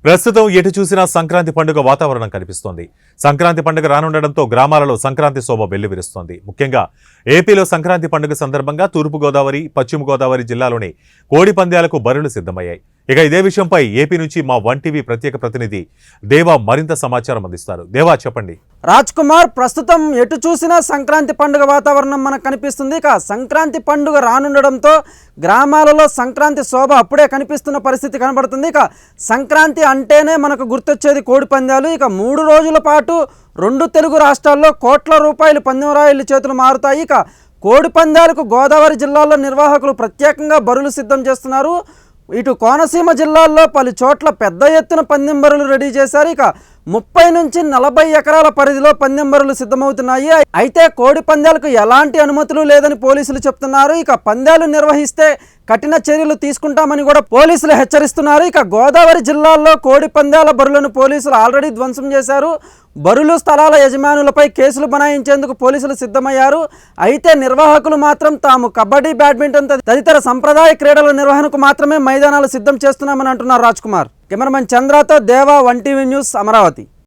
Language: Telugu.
ప్రస్తుతం ఎటు చూసినా సంక్రాంతి పండుగ వాతావరణం కనిపిస్తోంది. సంక్రాంతి పండుగ రానుండడంతో గ్రామాలలో సంక్రాంతి శోభ వెల్లివిరుస్తోంది. ముఖ్యంగా ఏపీలో సంక్రాంతి పండుగ సందర్భంగా తూర్పుగోదావరి, పశ్చిమ గోదావరి జిల్లాలోని కోడి పందాలకు బరులు సిద్ధమయ్యాయి. ఇక ఇదే విషయంపై ఏపీ నుంచి మా వన్ టీవీ ప్రత్యేక ప్రతినిధి దేవా మరింత సమాచారం అందిస్తారు. దేవా, చెప్పండి. రాజ్ కుమార్, ప్రస్తుతం ఎటు చూసినా సంక్రాంతి పండుగ వాతావరణం మనకు కనిపిస్తుంది. ఇక సంక్రాంతి పండుగ రానుండడంతో గ్రామాలలో సంక్రాంతి శోభ అప్పుడే కనిపిస్తున్న పరిస్థితి కనబడుతుంది. ఇక సంక్రాంతి అంటేనే మనకు గుర్తొచ్చేది కోడి పందాలు. ఇక 3 రోజుల పాటు 2 తెలుగు రాష్ట్రాల్లో కోట్ల రూపాయలు పందెం రాయుళ్ల చేతులు మారుతాయి. ఇక కోడి పందాలకు గోదావరి జిల్లాలో నిర్వాహకులు ప్రత్యేకంగా బరులు సిద్ధం చేస్తున్నారు. ఇటు కోనసీమ జిల్లాల్లో పలు చోట్ల పెద్ద ఎత్తున పందెం బరులు రెడీ చేశారు. ఇక 30 నుంచి 40 ఎకరాల పరిధిలో పందెం బరులు సిద్ధమవుతున్నాయి. అయితే కోడి పందాలకు ఎలాంటి అనుమతులు లేదని పోలీసులు చెప్తున్నారు. ఇక పందాలు నిర్వహిస్తే కఠిన చర్యలు తీసుకుంటామని కూడా పోలీసులు హెచ్చరిస్తున్నారు. ఇక గోదావరి జిల్లాల్లో కోడి పందాల బరులను పోలీసులు ఆల్రెడీ ధ్వంసం చేశారు. బరులు స్థలాల యజమానులపై కేసులు బనాయించేందుకు పోలీసులు సిద్ధమయ్యారు. అయితే నిర్వాహకులు మాత్రం తాము కబడ్డీ, బ్యాడ్మింటన్ తదితర సంప్రదాయ క్రీడల నిర్వహణకు మాత్రమే మైదానాలు సిద్ధం చేస్తున్నామని అంటున్నారు. రాజ్ కుమార్, కెమెరామెన్ చంద్రతో దేవా, వన్ టీవీ న్యూస్, అమరావతి.